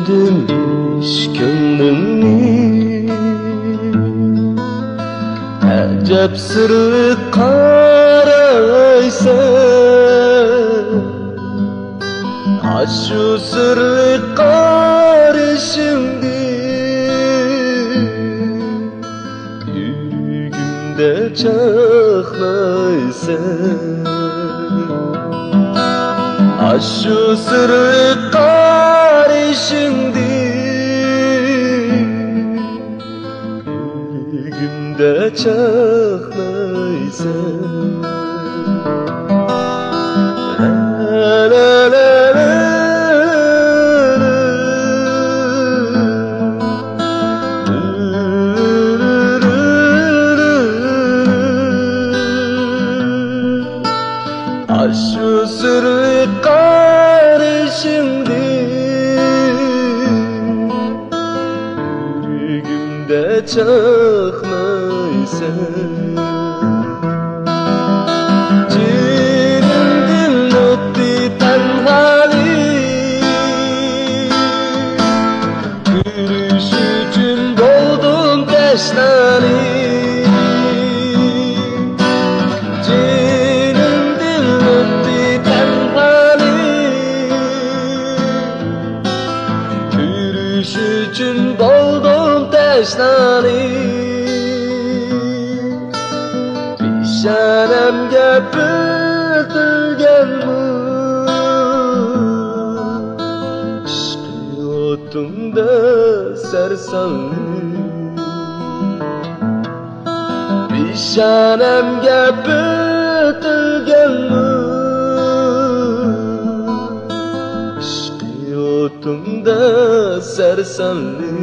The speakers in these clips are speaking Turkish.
demiş gönlümni Acep sırrı karaysan Aşu sırrı karışımdı Yügümde çaklaysan Aşu sırrı karışımdı Yügümde çaklaysan La la la la Aşu sırrı karışımdı Yüreğimde çakmaysan Cinim dillotti tenhali Gülüş için doldum teşnali için doldum teşnali Pişanemge büyütülgenmi Işkı otumda sersanli Pişanemge büyütülgenmi Otumda sersanli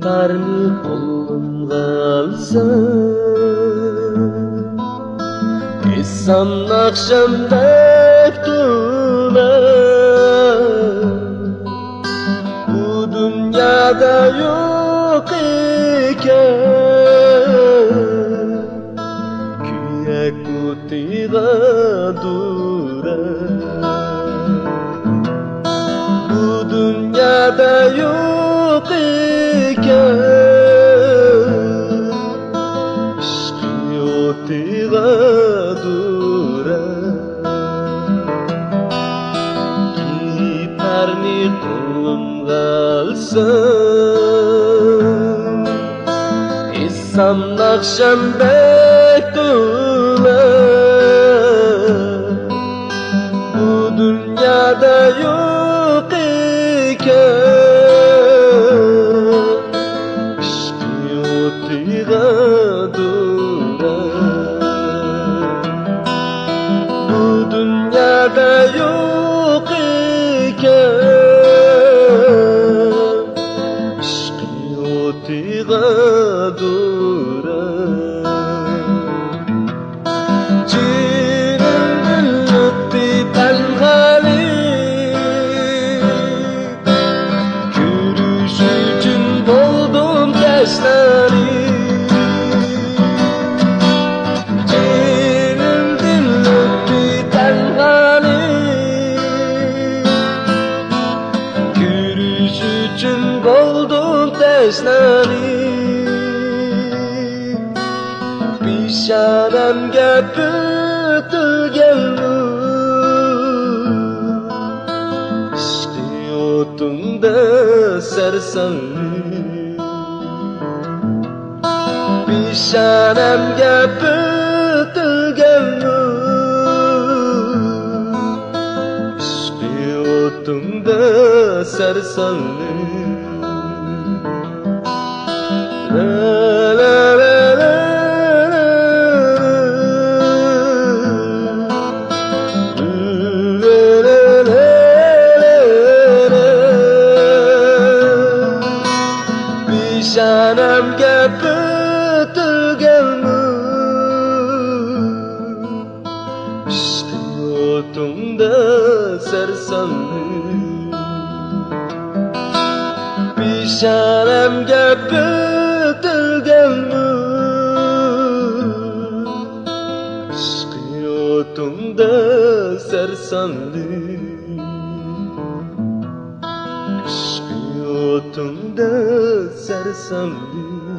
Gitarni kolumga alsam Esam akşamdek tular Bu dünyada yok iken Küyek kutiga durar Bu dünyada yok Işkı otiga durar Gitarni kolumga alsam Esam akşamdek tular Bu dünyada yok iken Bu dünyada yok iken Işkı otiga durar Cinim dillotti tenhali Gülüş için doldum teşnali Goldum teşnali Pişanemge büyütülgenmi Işkı otumda sersanli Pişanemge büyütülgenmi Işkı otumda sersanli La la la la la la la la Sharamga bitilganmi ishqiy o'timda sarsanli ishqiy o'timda sarsanli